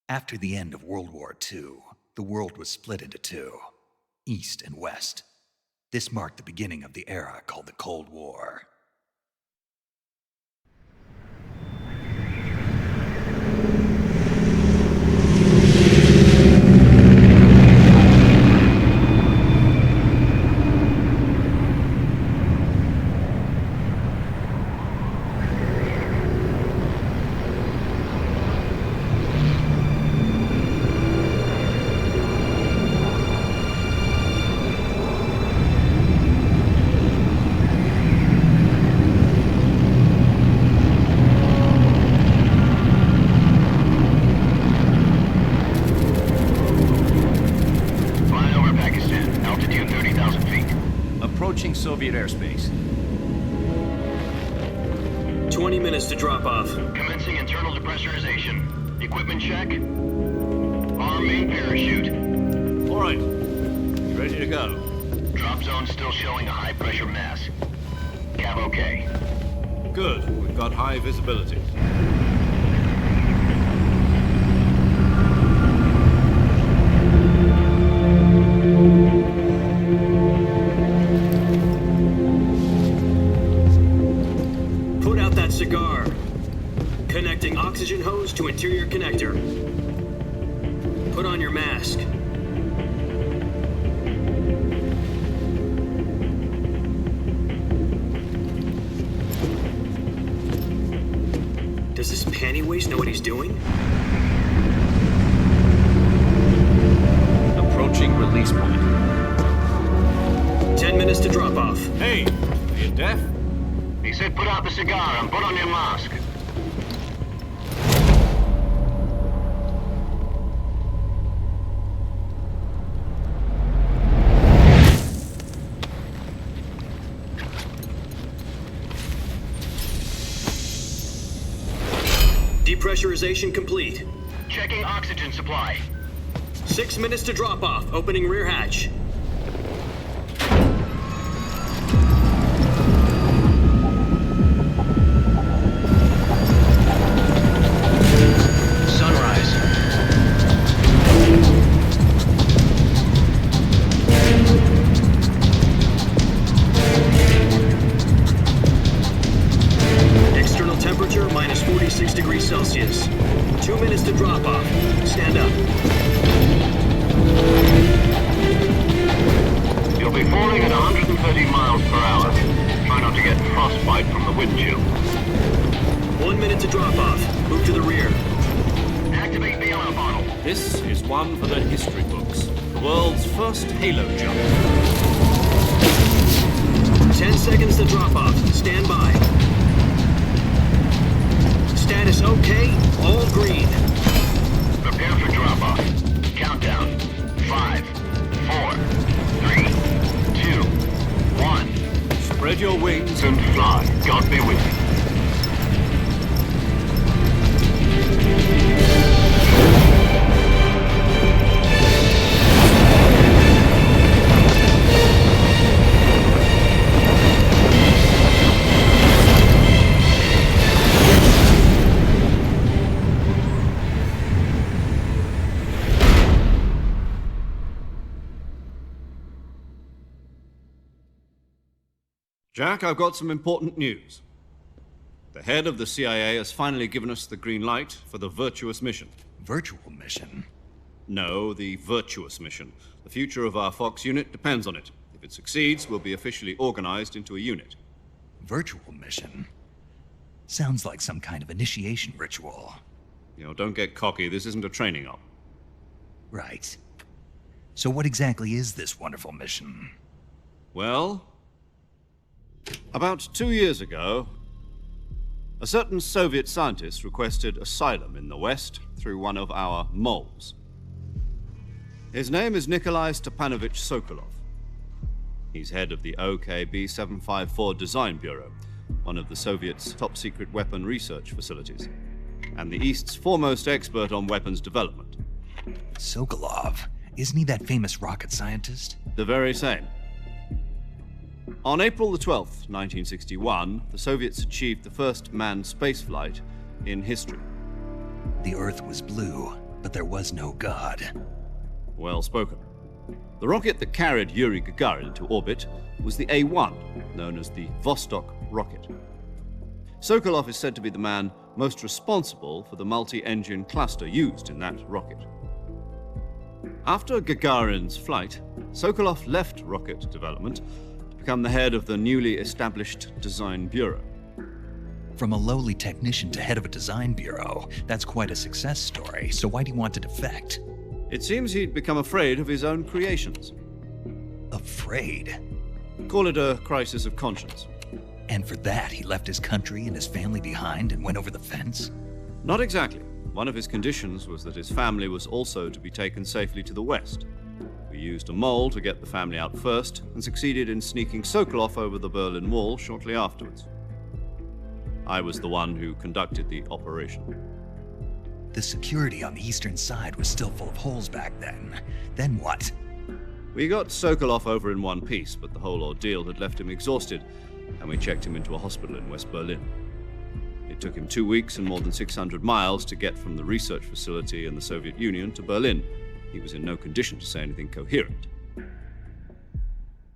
After the end of World War II, the world was split into two, East and West. This marked the beginning of the era called the Cold War. Soviet airspace. 20 minutes to drop off. Commencing internal depressurization. Equipment check. Arm main parachute. All right. Ready to go. Drop zone still showing a high pressure mass. Cap okay. Good. We've got high visibility. Cigar. Connecting oxygen hose to interior connector. Put on your mask. Does this panty waste know what he's doing? Approaching release point. 10 minutes to drop off. Hey, are you deaf? He said put out the cigar and put on your mask. Depressurization complete. Checking oxygen supply. 6 minutes to drop off. Opening rear hatch. Minus 46 degrees Celsius. 2 minutes to drop off. Stand up. You'll be falling at 130 miles per hour. Try not to get frostbite from the wind chill. 1 minute to drop off. Move to the rear. Activate bailout bottle. This is one for the history books. The world's first halo jump. 10 seconds to drop off. Stand by. Status okay, all green. Prepare for drop-off. Countdown. 5, 4, 3, 2, 1. Spread your wings And fly. God be with you. Jack, I've got some important news. The head of the CIA has finally given us the green light for the Virtuous mission. Virtual mission? No, the Virtuous mission. The future of our Fox unit depends on it. If it succeeds, we'll be officially organized into a unit. Virtual mission? Sounds like some kind of initiation ritual. Don't get cocky. This isn't a training op. Right. So what exactly is this wonderful mission? Well, about 2 years ago, a certain Soviet scientist requested asylum in the West through one of our moles. His name is Nikolai Stepanovich Sokolov. He's head of the OKB 754 Design Bureau, one of the Soviets' top-secret weapon research facilities, and the East's foremost expert on weapons development. Sokolov? Isn't he that famous rocket scientist? The very same. On April the 12th, 1961, the Soviets achieved the first manned spaceflight in history. The Earth was blue, but there was no God. Well spoken. The rocket that carried Yuri Gagarin into orbit was the A-1, known as the Vostok rocket. Sokolov is said to be the man most responsible for the multi-engine cluster used in that rocket. After Gagarin's flight, Sokolov left rocket development to become the head of the newly established Design Bureau. From a lowly technician to head of a design bureau, that's quite a success story, so why'd he want to defect? It seems he'd become afraid of his own creations. Afraid? Call it a crisis of conscience. And for that, he left his country and his family behind and went over the fence? Not exactly. One of his conditions was that his family was also to be taken safely to the west. We used a mole to get the family out first and succeeded in sneaking Sokolov over the Berlin Wall shortly afterwards. I was the one who conducted the operation. The security on the eastern side was still full of holes back then. Then what? We got Sokolov over in one piece, but the whole ordeal had left him exhausted, and we checked him into a hospital in West Berlin. It took him 2 weeks and more than 600 miles to get from the research facility in the Soviet Union to Berlin. He was in no condition to say anything coherent.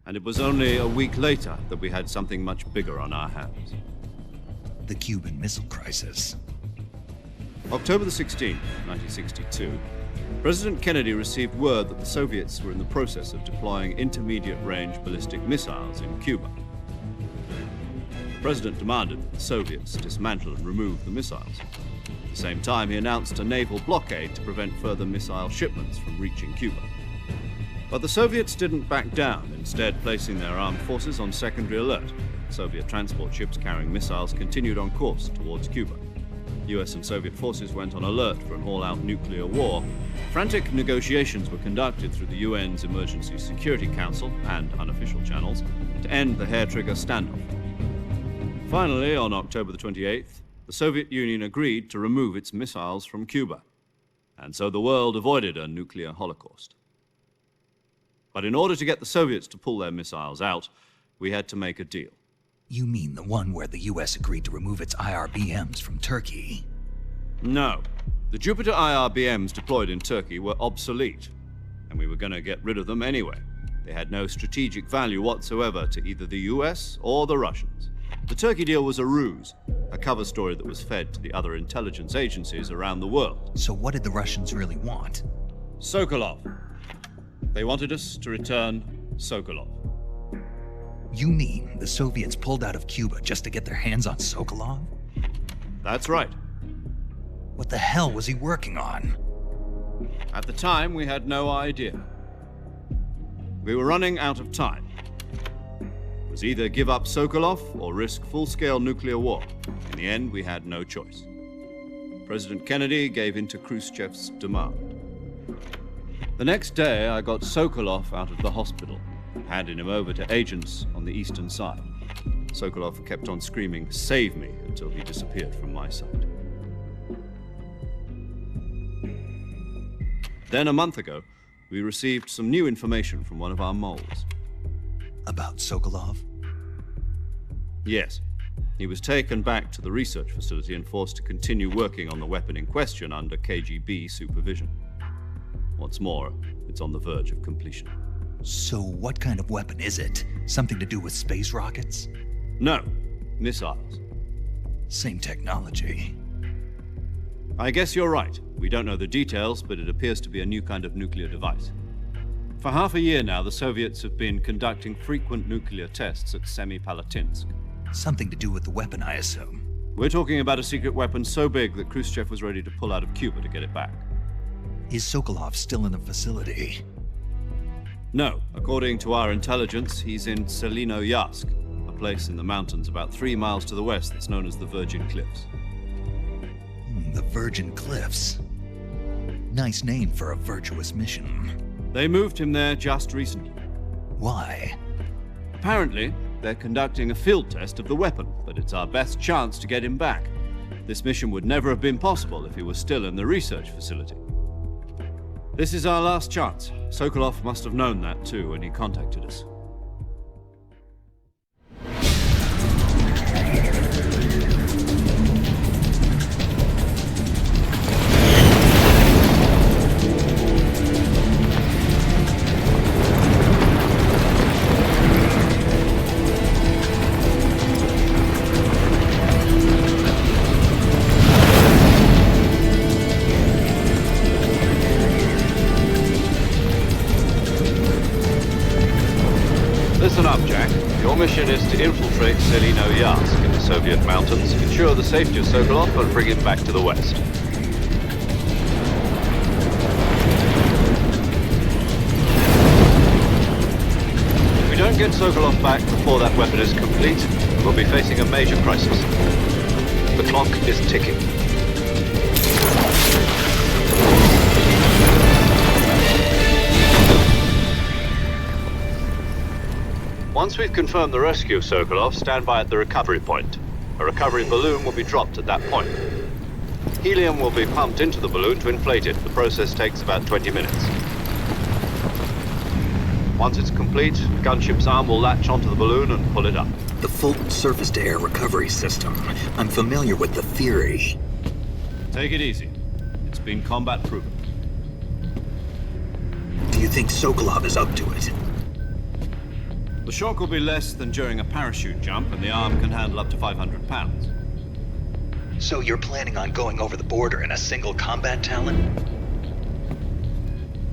And it was only a week later that we had something much bigger on our hands. The Cuban Missile Crisis. October the 16th, 1962, President Kennedy received word that the Soviets were in the process of deploying intermediate-range ballistic missiles in Cuba. The President demanded that the Soviets dismantle and remove the missiles. At the same time, he announced a naval blockade to prevent further missile shipments from reaching Cuba. But the Soviets didn't back down, instead placing their armed forces on secondary alert. Soviet transport ships carrying missiles continued on course towards Cuba. US and Soviet forces went on alert for an all-out nuclear war. Frantic negotiations were conducted through the UN's Emergency Security Council and unofficial channels to end the hair-trigger standoff. Finally, on October the 28th, the Soviet Union agreed to remove its missiles from Cuba, and so the world avoided a nuclear holocaust. But in order to get the Soviets to pull their missiles out, we had to make a deal. You mean the one where the US agreed to remove its IRBMs from Turkey? No. The Jupiter IRBMs deployed in Turkey were obsolete, and we were going to get rid of them anyway. They had no strategic value whatsoever to either the US or the Russians. The Turkey deal was a ruse, a cover story that was fed to the other intelligence agencies around the world. So what did the Russians really want? Sokolov. They wanted us to return Sokolov. You mean the Soviets pulled out of Cuba just to get their hands on Sokolov? That's right. What the hell was he working on? At the time, we had no idea. We were running out of time. It was either give up Sokolov or risk full-scale nuclear war. In the end, we had no choice. President Kennedy gave in to Khrushchev's demand. The next day, I got Sokolov out of the hospital, handing him over to agents on the eastern side. Sokolov kept on screaming, "Save me," until he disappeared from my sight. Then a month ago, we received some new information from one of our moles. About Sokolov? Yes. He was taken back to the research facility and forced to continue working on the weapon in question under KGB supervision. What's more, it's on the verge of completion. So what kind of weapon is it? Something to do with space rockets? No, missiles. Same technology. I guess you're right. We don't know the details, but it appears to be a new kind of nuclear device. For half a year now, the Soviets have been conducting frequent nuclear tests at Semipalatinsk. Something to do with the weapon, I assume. We're talking about a secret weapon so big that Khrushchev was ready to pull out of Cuba to get it back. Is Sokolov still in the facility? No. According to our intelligence, he's in Selinoyarsk, a place in the mountains about 3 miles to the west that's known as the Virgin Cliffs. The Virgin Cliffs. Nice name for a virtuous mission. They moved him there just recently. Why? Apparently, they're conducting a field test of the weapon, but it's our best chance to get him back. This mission would never have been possible if he was still in the research facility. This is our last chance. Sokolov must have known that too when he contacted us. up, Jack. Your mission is to infiltrate Selino-Yarsk in the Soviet mountains, ensure the safety of Sokolov, and bring him back to the west. If we don't get Sokolov back before that weapon is complete, we'll be facing a major crisis. The clock is ticking. Once we've confirmed the rescue of Sokolov, stand by at the recovery point. A recovery balloon will be dropped at that point. Helium will be pumped into the balloon to inflate it. The process takes about 20 minutes. Once it's complete, the gunship's arm will latch onto the balloon and pull it up. The Fulton surface-to-air recovery system. I'm familiar with the theory. Take it easy. It's been combat-proven. Do you think Sokolov is up to it? The shock will be less than during a parachute jump, and the arm can handle up to 500 pounds. So you're planning on going over the border in a single combat Talon?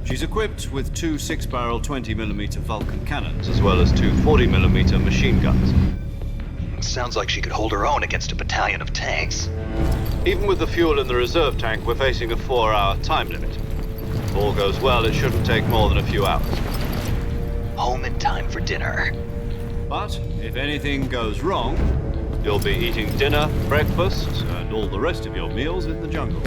She's equipped with two 6-barrel 20mm Vulcan cannons, as well as two 40mm machine guns. Sounds like she could hold her own against a battalion of tanks. Even with the fuel in the reserve tank, we're facing a 4-hour time limit. If all goes well, it shouldn't take more than a few hours. Home in time for dinner. But if anything goes wrong, you'll be eating dinner, breakfast, and all the rest of your meals in the jungle.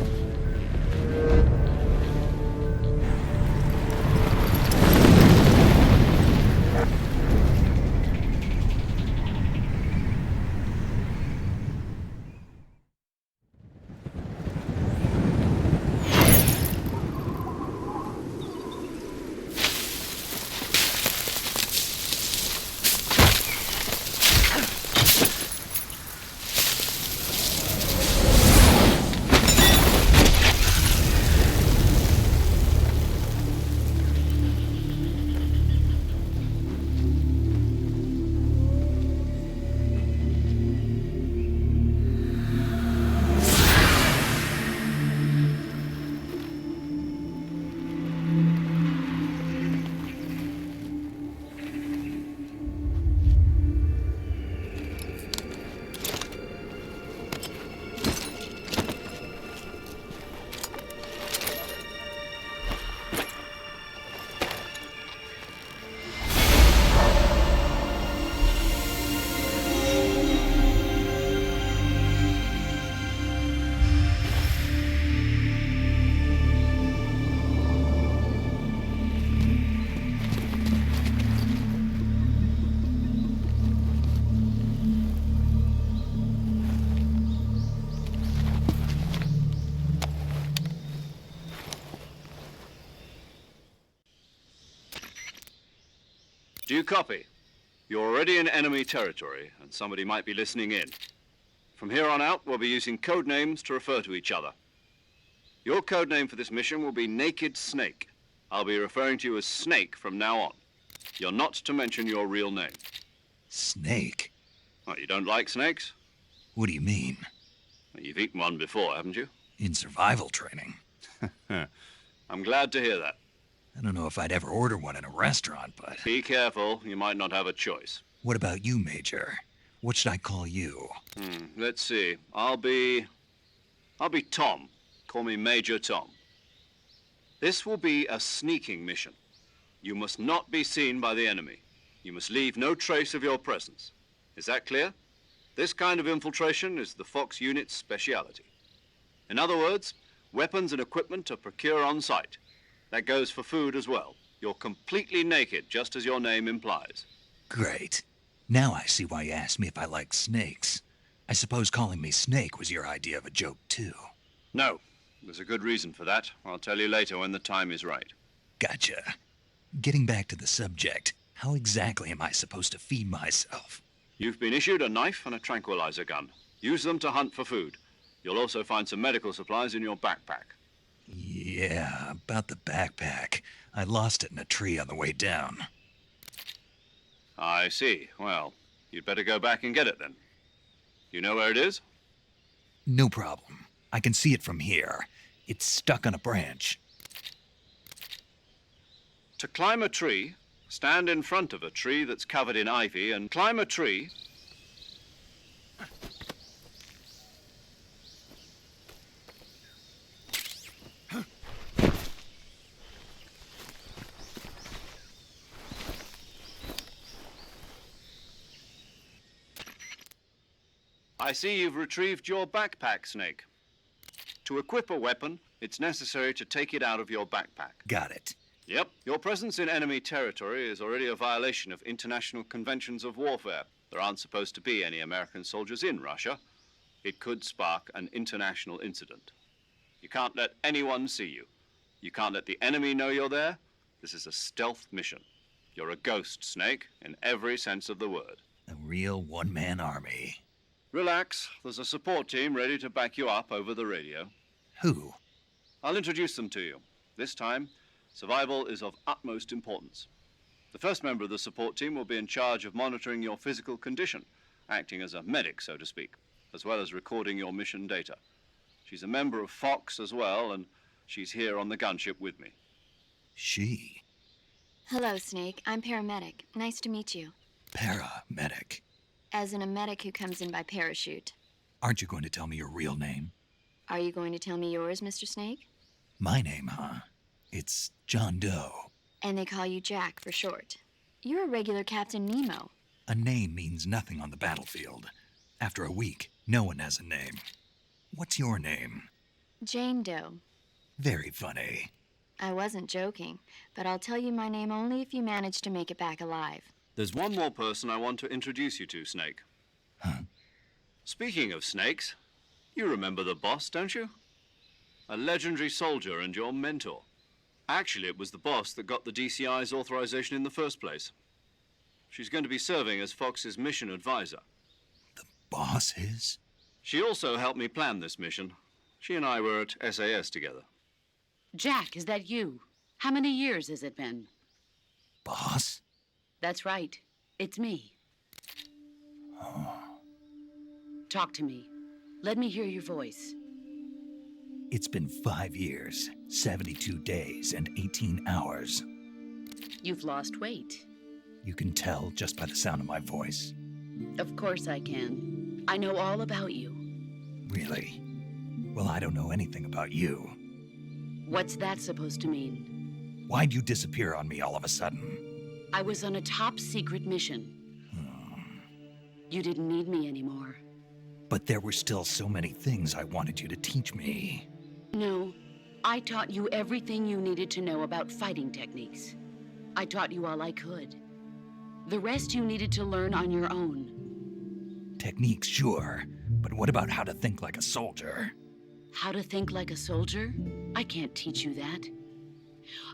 Do you copy? You're already in enemy territory, and somebody might be listening in. From here on out, we'll be using code names to refer to each other. Your code name for this mission will be Naked Snake. I'll be referring to you as Snake from now on. You're not to mention your real name. Snake? What, you don't like snakes? What do you mean? Well, you've eaten one before, haven't you? In survival training. I'm glad to hear that. I don't know if I'd ever order one in a restaurant, but... Be careful, you might not have a choice. What about you, Major? What should I call you? Let's see. I'll be Tom. Call me Major Tom. This will be a sneaking mission. You must not be seen by the enemy. You must leave no trace of your presence. Is that clear? This kind of infiltration is the Fox unit's speciality. In other words, weapons and equipment are procured on site. That goes for food as well. You're completely naked, just as your name implies. Great. Now I see why you asked me if I like snakes. I suppose calling me Snake was your idea of a joke, too. No. There's a good reason for that. I'll tell you later when the time is right. Gotcha. Getting back to the subject, how exactly am I supposed to feed myself? You've been issued a knife and a tranquilizer gun. Use them to hunt for food. You'll also find some medical supplies in your backpack. Yeah, about the backpack. I lost it in a tree on the way down. I see. Well, you'd better go back and get it then. You know where it is? No problem. I can see it from here. It's stuck on a branch. To climb a tree, Stand in front of a tree that's covered in ivy and climb a tree. I see you've retrieved your backpack, Snake. To equip a weapon, it's necessary to take it out of your backpack. Got it. Yep. Your presence in enemy territory is already a violation of international conventions of warfare. There aren't supposed to be any American soldiers in Russia. It could spark an international incident. You can't let anyone see you. You can't let the enemy know you're there. This is a stealth mission. You're a ghost, Snake, in every sense of the word. A real one-man army. Relax. There's a support team ready to back you up over the radio. Who? I'll introduce them to you. This time, survival is of utmost importance. The first member of the support team will be in charge of monitoring your physical condition, acting as a medic, so to speak, as well as recording your mission data. She's a member of Fox as well, and she's here on the gunship with me. She? Hello, Snake. I'm paramedic. Nice to meet you. Paramedic. As in a medic who comes in by parachute. Aren't you going to tell me your real name? Are you going to tell me yours, Mr. Snake? My name, huh? It's John Doe. And they call you Jack for short. You're a regular Captain Nemo. A name means nothing on the battlefield. After a week, no one has a name. What's your name? Jane Doe. Very funny. I wasn't joking, but I'll tell you my name only if you manage to make it back alive. There's one more person I want to introduce you to, Snake. Huh? Speaking of snakes, you remember the boss, don't you? A legendary soldier and your mentor. Actually, it was the boss that got the DCI's authorization in the first place. She's going to be serving as Fox's mission advisor. The boss is? She also helped me plan this mission. She and I were at SAS together. Jack, is that you? How many years has it been? Boss? That's right. It's me. Oh. Talk to me. Let me hear your voice. It's been 5 years, 72 days, and 18 hours. You've lost weight. You can tell just by the sound of my voice. Of course I can. I know all about you. Really? Well, I don't know anything about you. What's that supposed to mean? Why'd you disappear on me all of a sudden? I was on a top secret mission. You didn't need me anymore. But there were still so many things I wanted you to teach me. No, I taught you everything you needed to know about fighting techniques. I taught you all I could. The rest you needed to learn on your own. Techniques, sure. But what about how to think like a soldier? How to think like a soldier? I can't teach you that.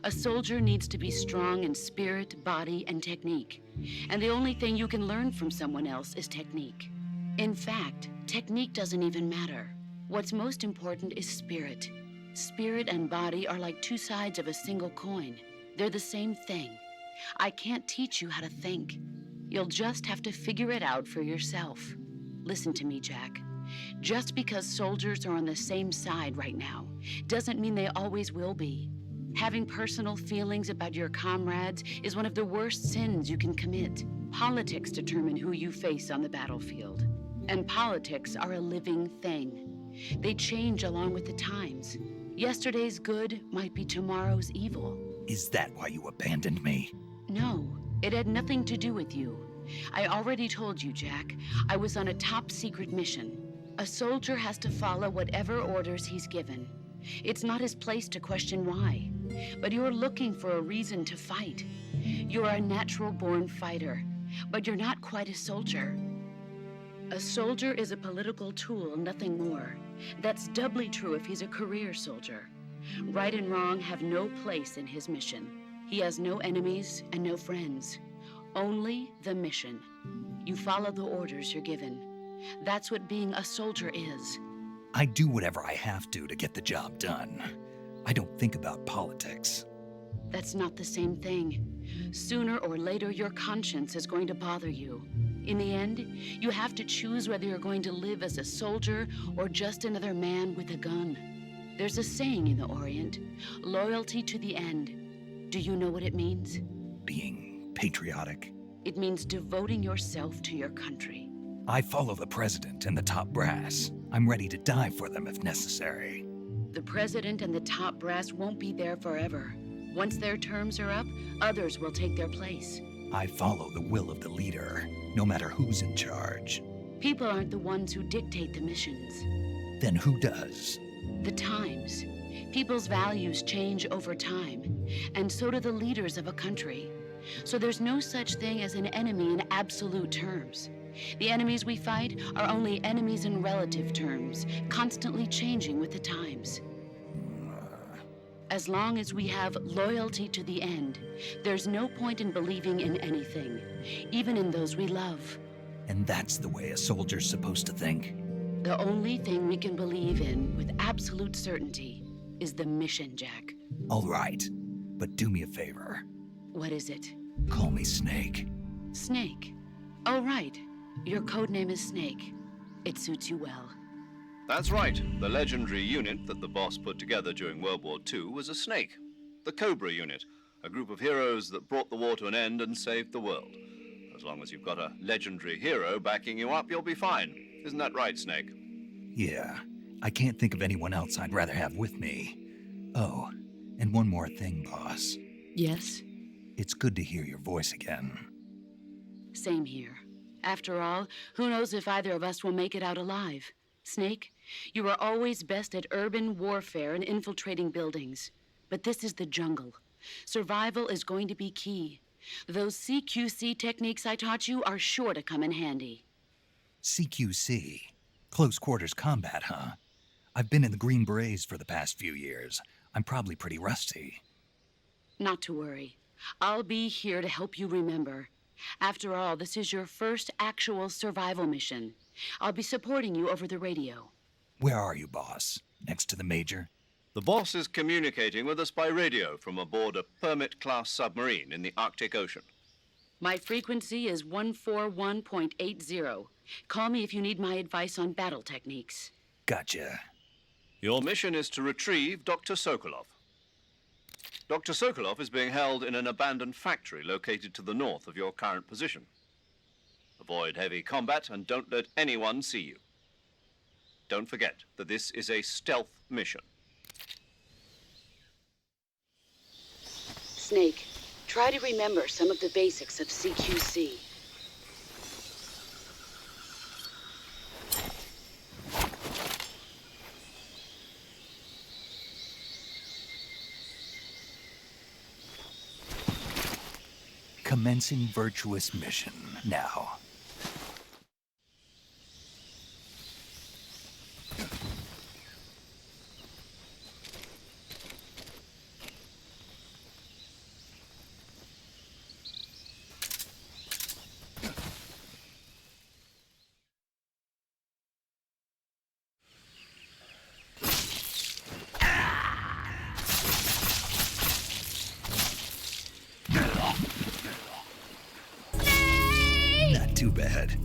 A soldier needs to be strong in spirit, body, and technique. And the only thing you can learn from someone else is technique. In fact, technique doesn't even matter. What's most important is spirit. Spirit and body are like two sides of a single coin. They're the same thing. I can't teach you how to think. You'll just have to figure it out for yourself. Listen to me, Jack. Just because soldiers are on the same side right now doesn't mean they always will be. Having personal feelings about your comrades is one of the worst sins you can commit. Politics determine who you face on the battlefield. And politics are a living thing. They change along with the times. Yesterday's good might be tomorrow's evil. Is that why you abandoned me? No, it had nothing to do with you. I already told you, Jack. I was on a top secret mission. A soldier has to follow whatever orders he's given. It's not his place to question why. But you're looking for a reason to fight. You're a natural-born fighter, but you're not quite a soldier. A soldier is a political tool, nothing more. That's doubly true if he's a career soldier. Right and wrong have no place in his mission. He has no enemies and no friends. Only the mission. You follow the orders you're given. That's what being a soldier is. I do whatever I have to get the job done. I don't think about politics. That's not the same thing. Sooner or later, your conscience is going to bother you. In the end, you have to choose whether you're going to live as a soldier or just another man with a gun. There's a saying in the Orient, loyalty to the end. Do you know what it means? Being patriotic? It means devoting yourself to your country. I follow the president and the top brass. I'm ready to die for them if necessary. The president and the top brass won't be there forever. Once their terms are up, others will take their place. I follow the will of the leader, no matter who's in charge. People aren't the ones who dictate the missions. Then who does? The times. People's values change over time, and so do the leaders of a country. So there's no such thing as an enemy in absolute terms. The enemies we fight are only enemies in relative terms, constantly changing with the times. As long as we have loyalty to the end, there's no point in believing in anything, even in those we love. And that's the way a soldier's supposed to think? The only thing we can believe in with absolute certainty is the mission, Jack. All right, but do me a favor. What is it? Call me Snake. Snake. Oh, right. Your code name is Snake. It suits you well. That's right. The legendary unit that the boss put together during World War II was a snake. The Cobra unit, a group of heroes that brought the war to an end and saved the world. As long as you've got a legendary hero backing you up, you'll be fine. Isn't that right, Snake? Yeah, I can't think of anyone else I'd rather have with me. Oh, and one more thing, boss. Yes? It's good to hear your voice again. Same here. After all, who knows if either of us will make it out alive? Snake, you are always best at urban warfare and infiltrating buildings. But this is the jungle. Survival is going to be key. Those CQC techniques I taught you are sure to come in handy. CQC? Close quarters combat, huh? I've been in the Green Berets for the past few years. I'm probably pretty rusty. Not to worry. I'll be here to help you remember. After all, this is your first actual survival mission. I'll be supporting you over the radio. Where are you, boss? Next to the Major? The boss is communicating with us by radio from aboard a Permit-class submarine in the Arctic Ocean. My frequency is 141.80. Call me if you need my advice on battle techniques. Gotcha. Your mission is to retrieve Dr. Sokolov. Dr. Sokolov is being held in an abandoned factory located to the north of your current position. Avoid heavy combat and don't let anyone see you. Don't forget that this is a stealth mission. Snake, try to remember some of the basics of CQC. Commencing Virtuous mission now. Not too bad.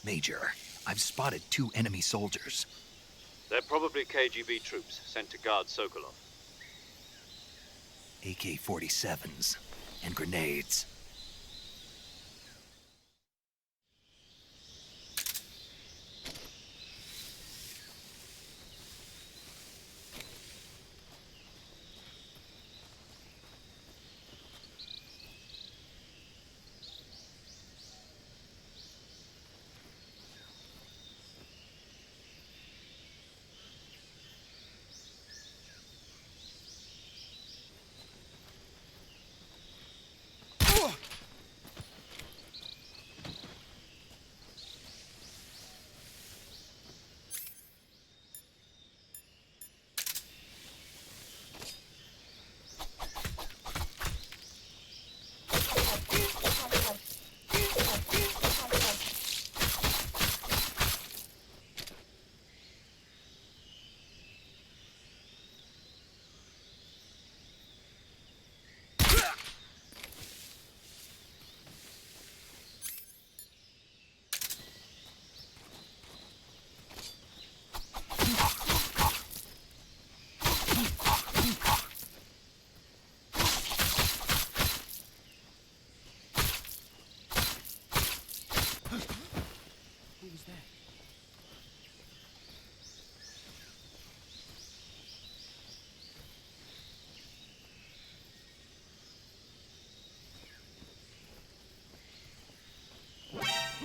Major, I've spotted 2 enemy soldiers. They're probably KGB troops sent to guard Sokolov. AK-47s and grenades.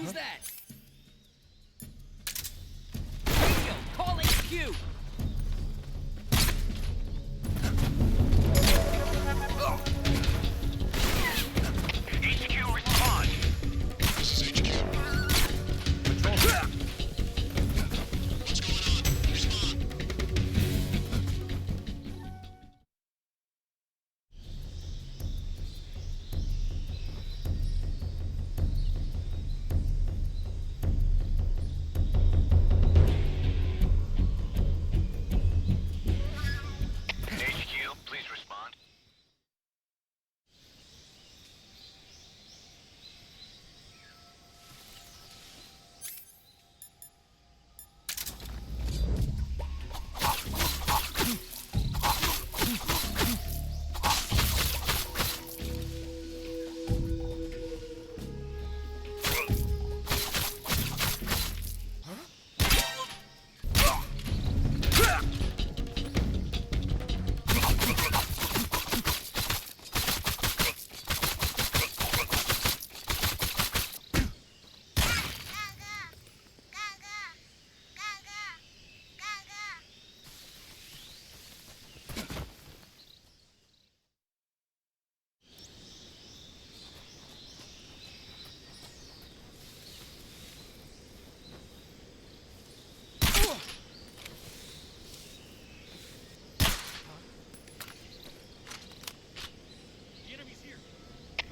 Who's that? Radio, call HQ! HQ, respond. This is HQ. Patrol. What's going on? Respond. HQ, please respond.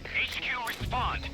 HQ, respond.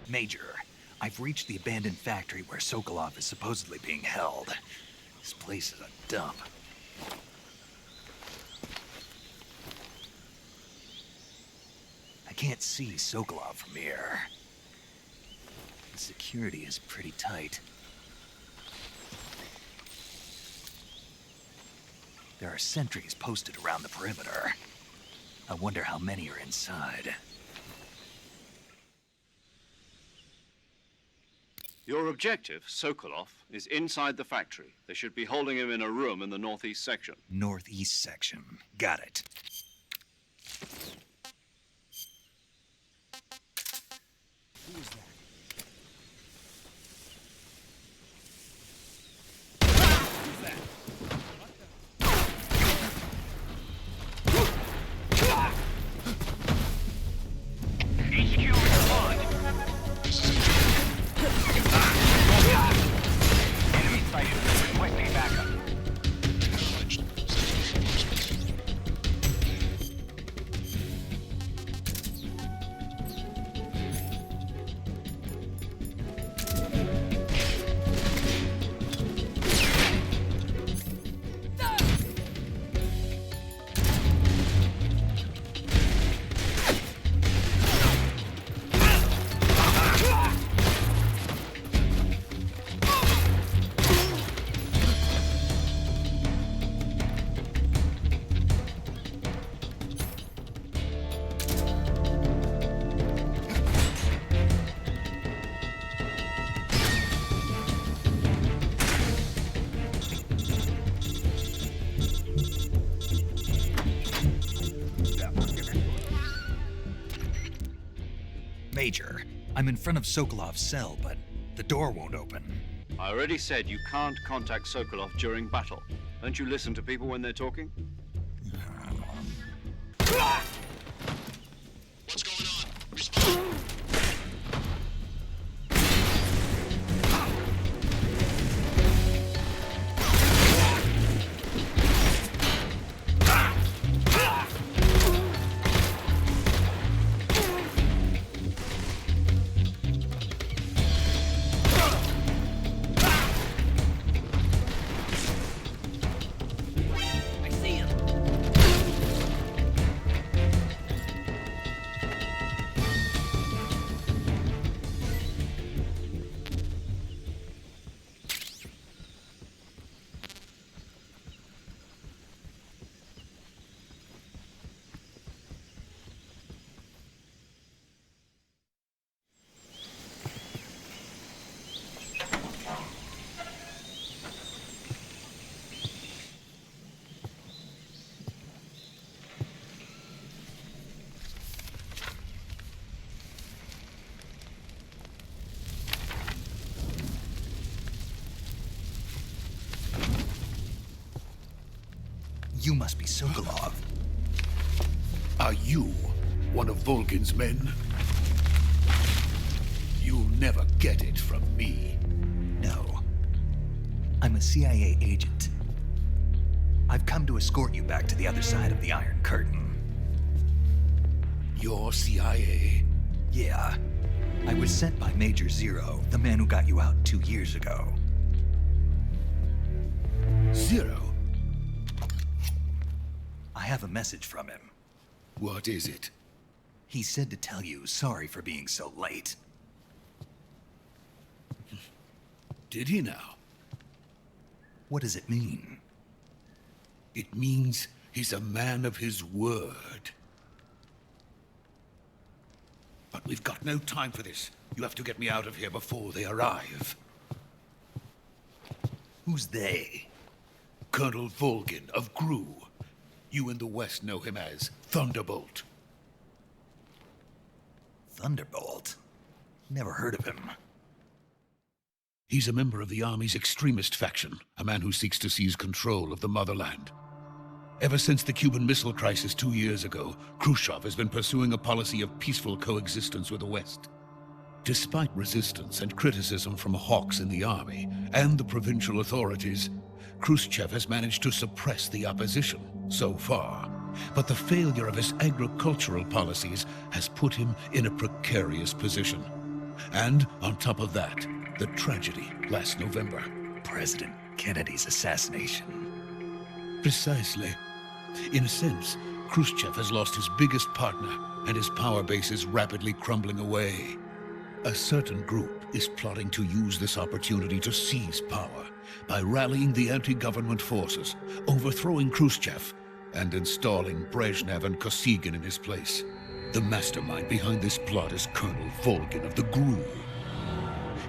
Major, I've reached the abandoned factory where Sokolov is supposedly being held. This place is a dump. I can't see Sokolov from here. The security is pretty tight. There are sentries posted around the perimeter. I wonder how many are inside. Your objective, Sokolov, is inside the factory. They should be holding him in a room in the northeast section. Northeast section. Got it. Who is that? Who's that? HQ, respond. Enemy sighted. Requesting backup. Acknowledged. Sending reinforcements. I'm in front of Sokolov's cell, but the door won't open. I already said you can't contact Sokolov during battle. Don't you listen to people when they're talking? What's going on? Respond. I see him. You must be Sokolov. Are you one of Volgin's men? You'll never get it from me. No. I'm a CIA agent. I've come to escort you back to the other side of the Iron Curtain. You're CIA? Yeah. I was sent by Major Zero, the man who got you out 2 years ago. Zero? I have a message from him. What is it? He said to tell you sorry for being so late. Did he now? What does it mean? It means he's a man of his word. But we've got no time for this. You have to get me out of here before they arrive. Who's they? Colonel Volgin of GRU. You in the West know him as Thunderbolt. Thunderbolt? Never heard of him. He's a member of the Army's extremist faction, a man who seeks to seize control of the motherland. Ever since the Cuban Missile Crisis 2 years ago, Khrushchev has been pursuing a policy of peaceful coexistence with the West. Despite resistance and criticism from hawks in the army and the provincial authorities, Khrushchev has managed to suppress the opposition so far. But the failure of his agricultural policies has put him in a precarious position. And on top of that, the tragedy last November. President Kennedy's assassination. Precisely. In a sense, Khrushchev has lost his biggest partner, and his power base is rapidly crumbling away. A certain group is plotting to use this opportunity to seize power by rallying the anti-government forces, overthrowing Khrushchev, and installing Brezhnev and Kosygin in his place. The mastermind behind this plot is Colonel Volgin of the GRU.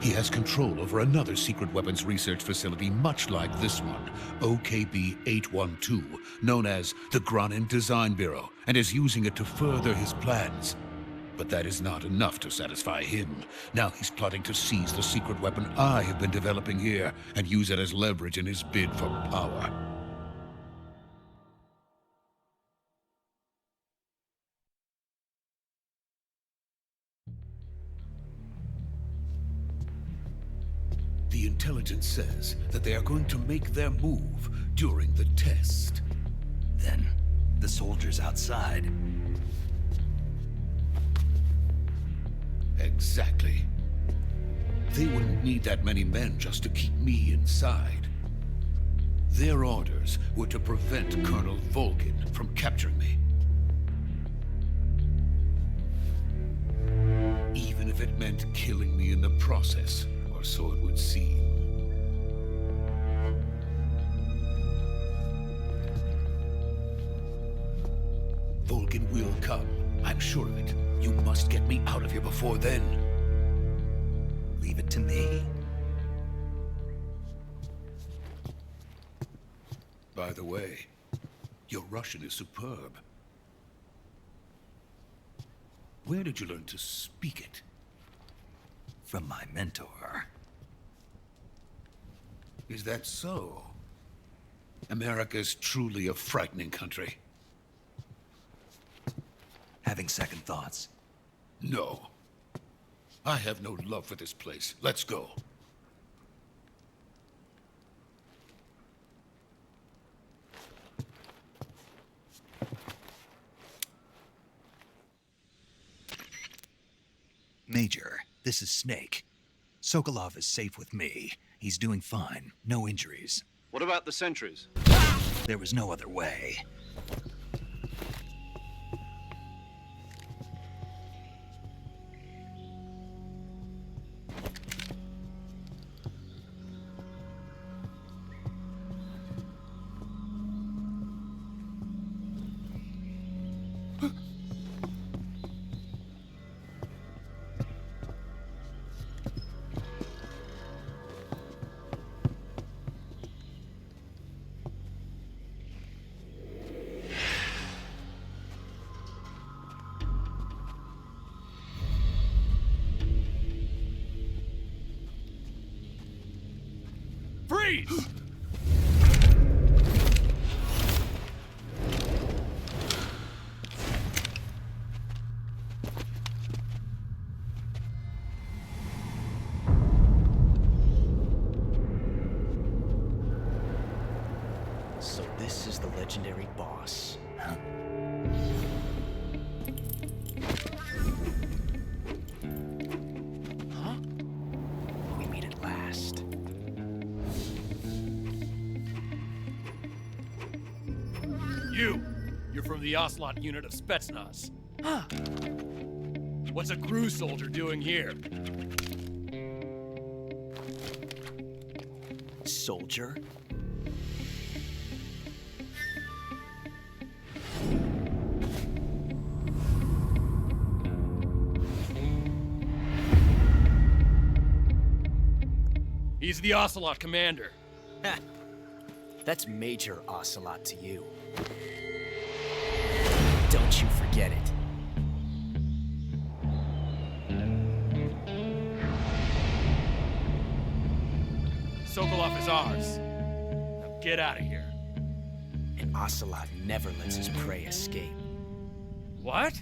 He has control over another secret weapons research facility much like this one, OKB-812, known as the Granin Design Bureau, and is using it to further his plans. But that is not enough to satisfy him. Now he's plotting to seize the secret weapon I have been developing here and use it as leverage in his bid for power. The intelligence says that they are going to make their move during the test. Then, the soldiers outside. Exactly. They wouldn't need that many men just to keep me inside. Their orders were to prevent Colonel Volgin from capturing me. Even if it meant killing me in the process, or so it would seem. Volgin will come. I'm sure of it. You must get me out of here before then. Leave it to me. By the way, your Russian is superb. Where did you learn to speak it? from my mentor. Is that so? America's truly a frightening country. Having second thoughts? No. I have no love for this place. Let's go. Major, this is Snake. Sokolov is safe with me. He's doing fine. No injuries. What about the sentries? There was no other way. Freeze! So this is the legendary boss. Huh? Huh? We meet at last. You're from the Ocelot unit of Spetsnaz. Huh. What's a crew soldier doing here? Soldier? He's the Ocelot commander. Ha! That's Major Ocelot to you. Don't you forget it. Sokolov is ours. Now get out of here. And Ocelot never lets his prey escape. What?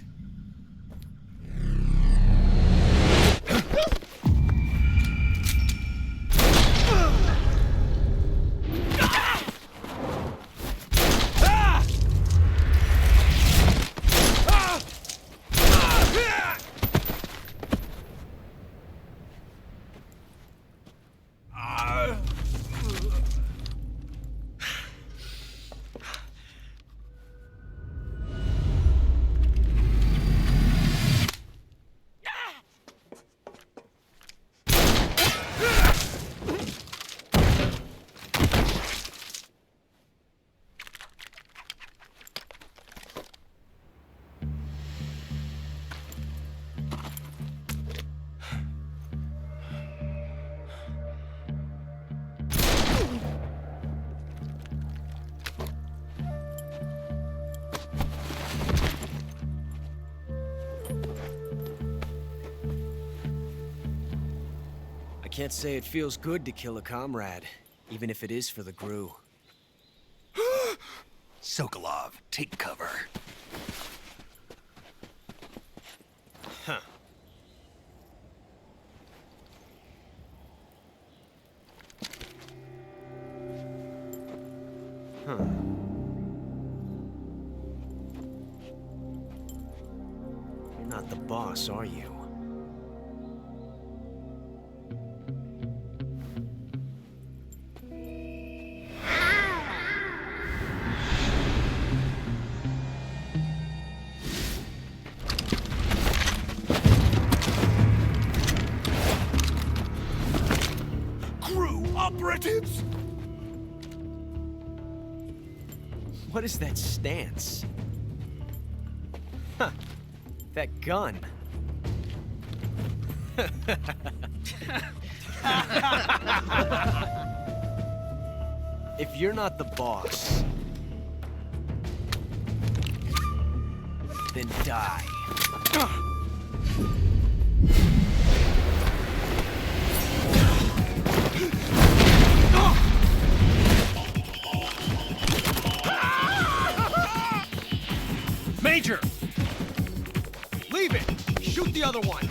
I can't say it feels good to kill a comrade, even if it is for the GRU. Sokolov, take cover. Huh. Huh. You're not the boss, are you? Operatives? What is that stance? Huh. That gun. If you're not the boss, then die. other one!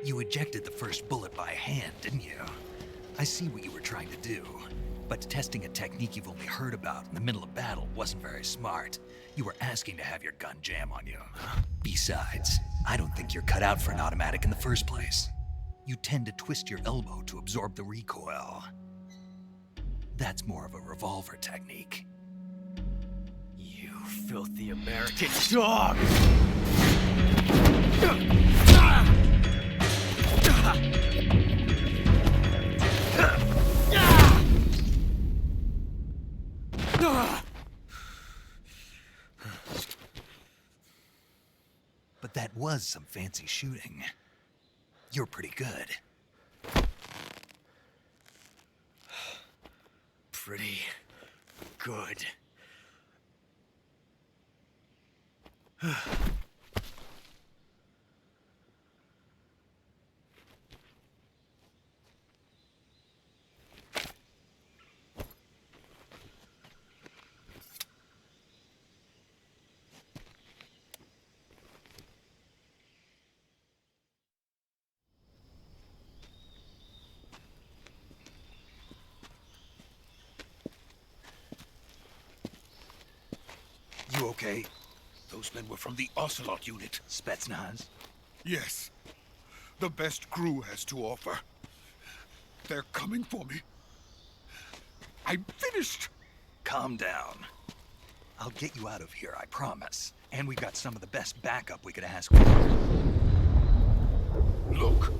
You ejected the first bullet by hand, didn't you? I see what you were trying to do. But testing a technique you've only heard about in the middle of battle wasn't very smart. You were asking to have your gun jam on you. Besides, I don't think you're cut out for an automatic in the first place. You tend to twist your elbow to absorb the recoil. That's more of a revolver technique. You filthy American dog! But that was some fancy shooting. You're pretty good. Pretty good. You okay? Those men were from the Ocelot unit. Spetsnaz? Yes. The best crew has to offer. They're coming for me. I'm finished. Calm down. I'll get you out of here, I promise. And we've got some of the best backup we could ask for. Look.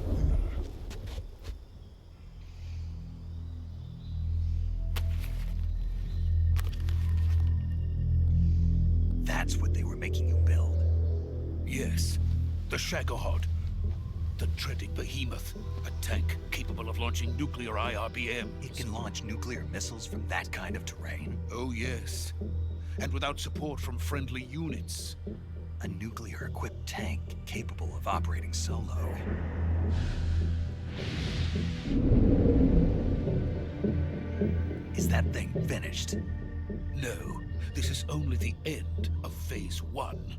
That's what they were making you build? Yes. The Shagohod. The dreaded behemoth. A tank capable of launching nuclear IRBMs. It can launch nuclear missiles from that kind of terrain? Oh, yes. And without support from friendly units. A nuclear-equipped tank capable of operating solo. Is that thing finished? No. This is only the end of Phase 1.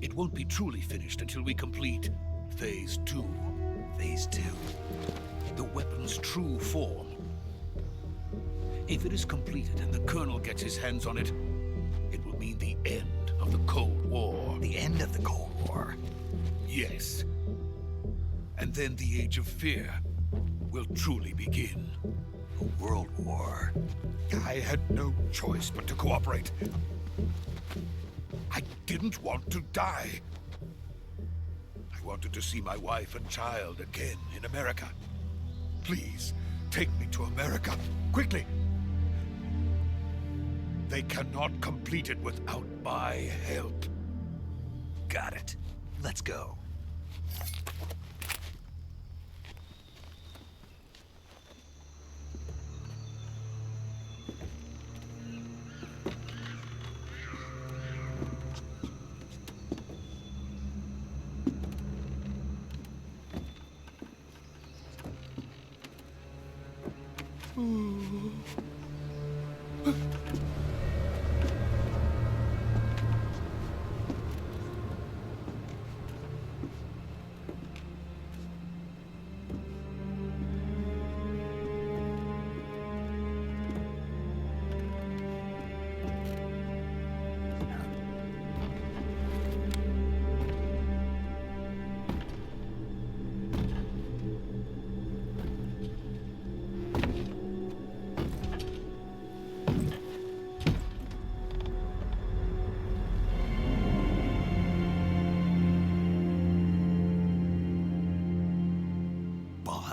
It won't be truly finished until we complete Phase 2. Phase 2? The weapon's true form. If it is completed and the Colonel gets his hands on it, it will mean the end of the Cold War. The end of the Cold War? Yes. And then the Age of Fear will truly begin. A world war? I had no choice but to cooperate. I didn't want to die. I wanted to see my wife and child again in America. Please, take me to America, quickly. They cannot complete it without my help. Got it. Let's go.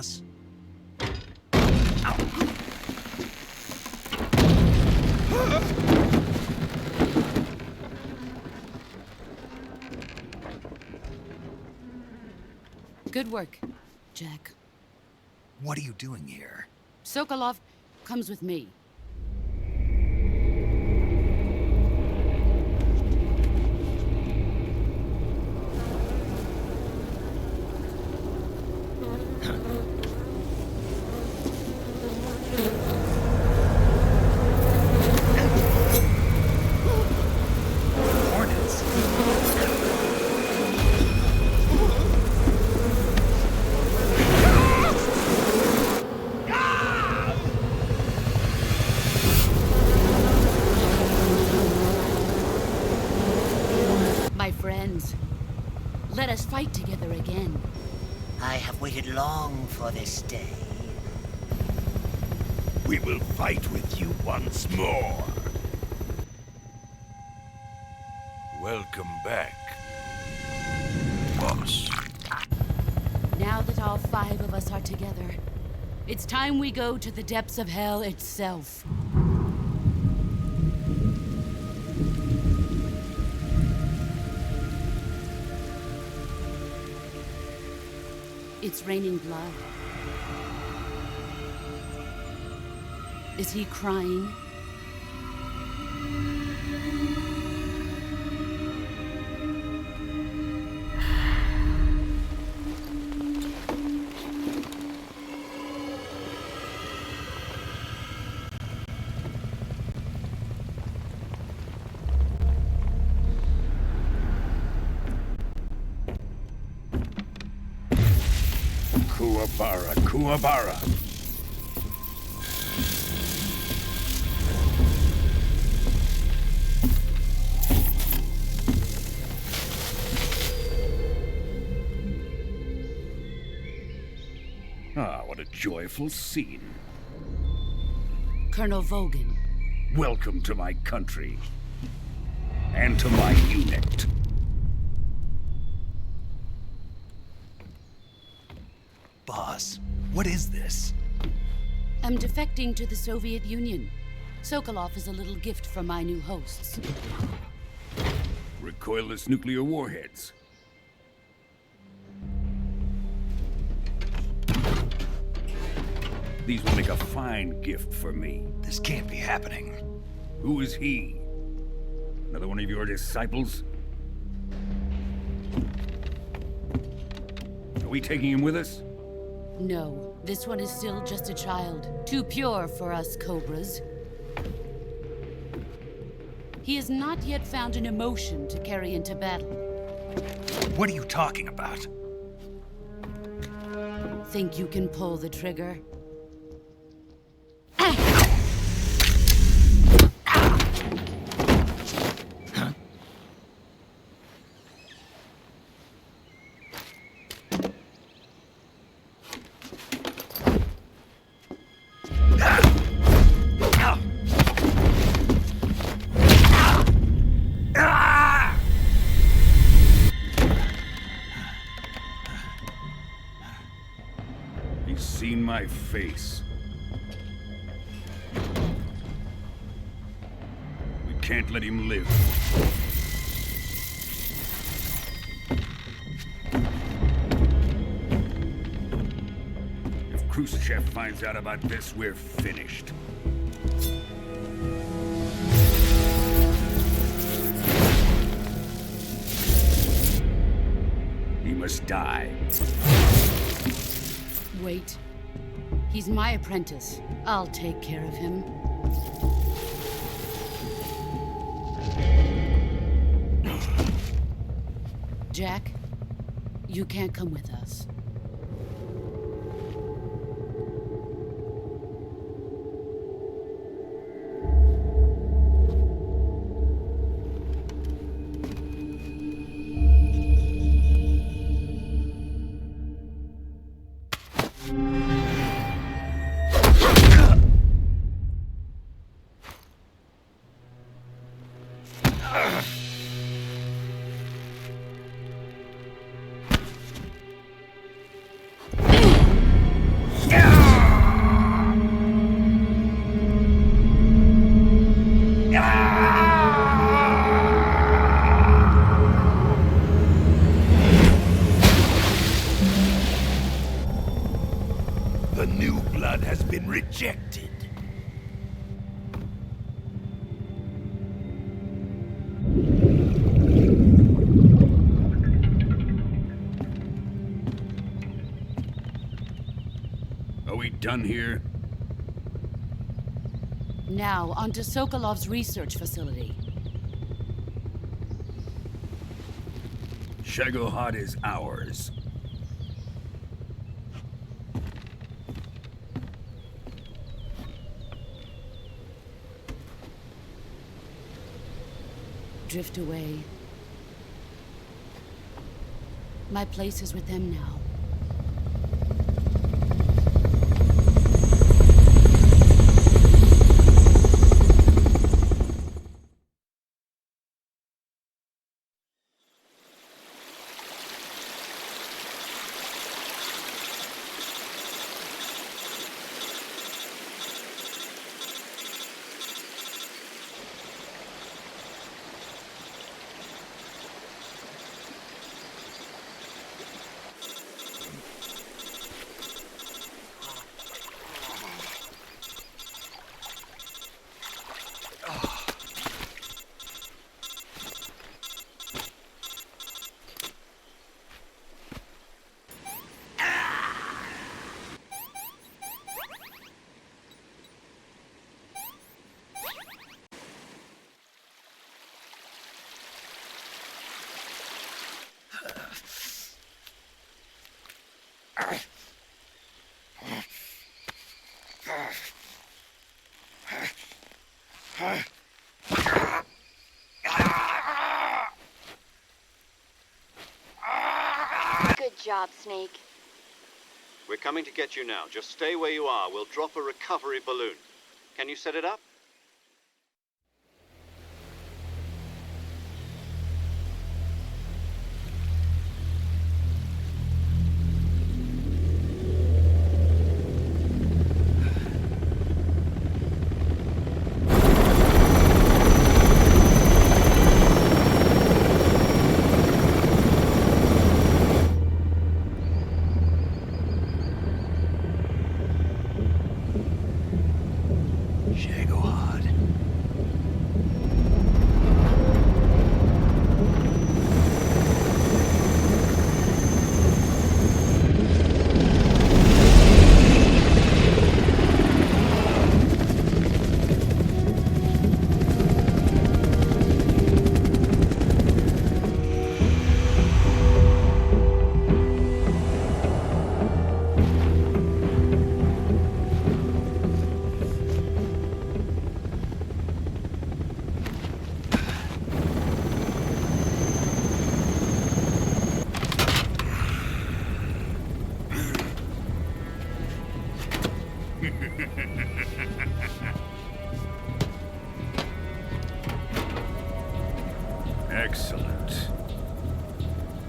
boss. Good work, Jack. What are you doing here? Sokolov comes with me. Hornets. My friends, let us fight together again. I have waited long for this day. We will fight with you once more. Welcome back, boss. Now that all 5 of us are together, it's time we go to the depths of hell itself. It's raining blood. Is he crying? Kuwabara, Kuwabara. Ah, what a joyful scene. Colonel Vogan. Welcome to my country. And to my unit. Boss, what is this? I'm defecting to the Soviet Union. Sokolov is a little gift from my new hosts. Recoilless nuclear warheads. These will make a fine gift for me. This can't be happening. Who is he? Another one of your disciples? Are we taking him with us? No, this one is still just a child. Too pure for us Cobras. He has not yet found an emotion to carry into battle. What are you talking about? Think you can pull the trigger? He's seen my face. We can't let him live. If Khrushchev finds out about this, we're finished. He must die. Wait. He's my apprentice. I'll take care of him. Jack, you can't come with us. been rejected. Are we done here? Now, on to Sokolov's research facility. Shagohod is ours. Drift away. My place is with them now. Good job, Snake. We're coming to get you now. Just stay where you are. We'll drop a recovery balloon. Can you set it up? Excellent.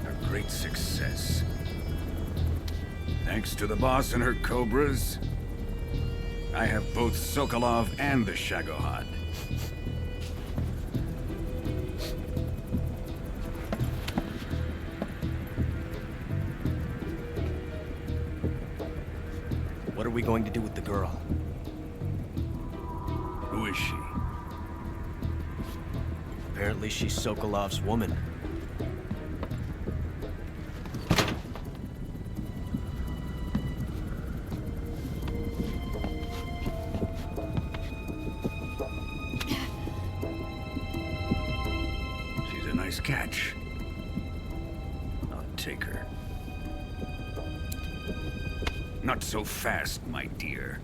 A great success. Thanks to the boss and her cobras, I have both Sokolov and the Shagohod. What are we going to do with the girl? Who is she? Apparently she's Sokolov's woman. She's a nice catch. I'll take her. Not so fast, my dear.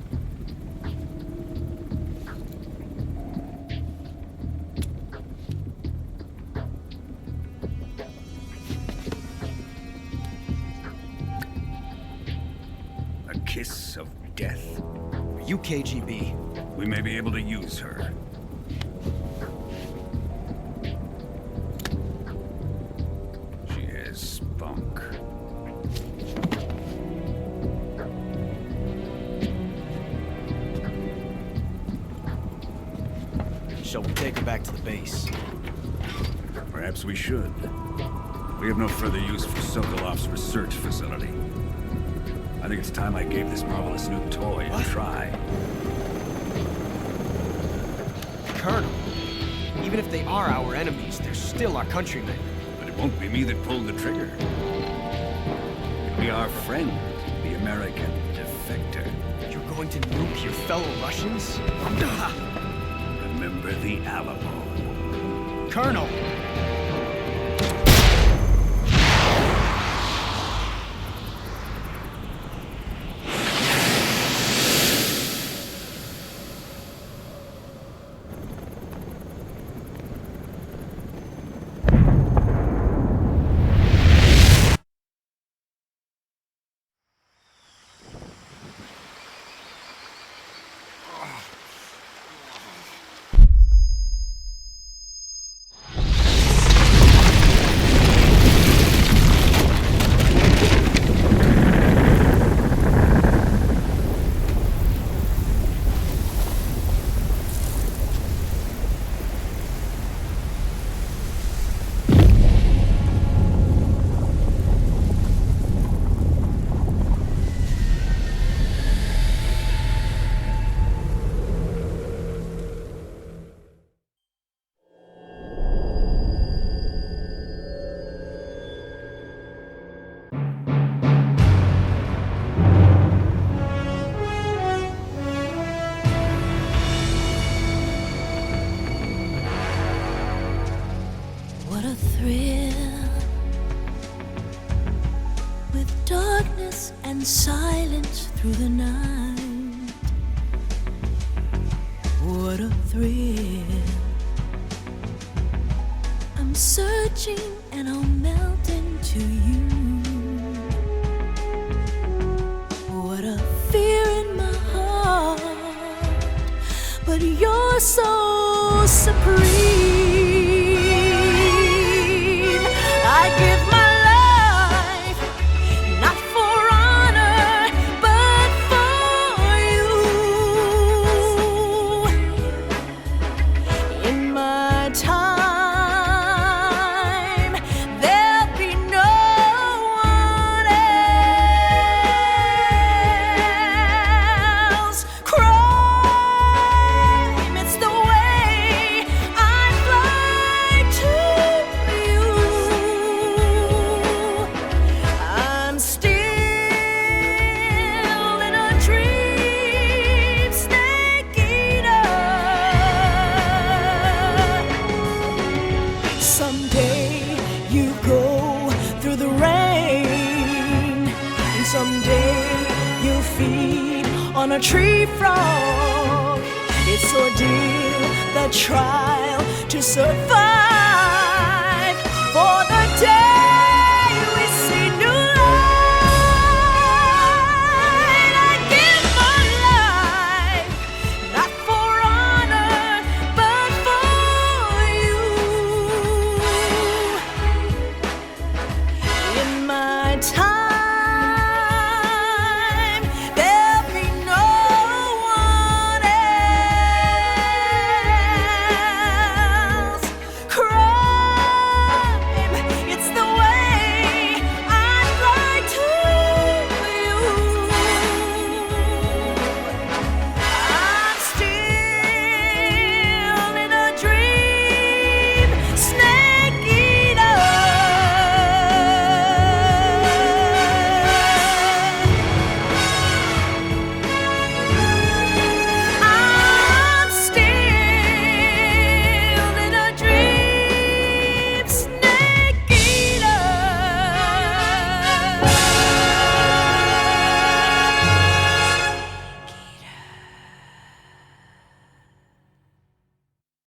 A kiss of death. Are you KGB? We may be able to use her. She has spunk. Shall we take her back to the base? Perhaps we should. We have no further use for Sokolov's research facility. I I think it's time I gave this marvelous new toy a try. Colonel, even if they are our enemies, they're still our countrymen. But it won't be me that pulled the trigger. It'll be our friend, the American defector. You're going to nuke your fellow Russians? Remember the Alamo. Colonel! What a thrill, with darkness and silence through the night. What a thrill, I'm searching and I'll melt into you. What a fear in my heart, but you're so supreme. I give my life, not for honor, but for you. In my time, there'll be no one else. Crime, it's the way I fly to you. I'm still in a dream, snake eater. Someday you go through the rain, and someday you feed on a tree frog. It's ordeal, the trial to survive for the day we see new light. I give my life, not for honor, but for you. In my time,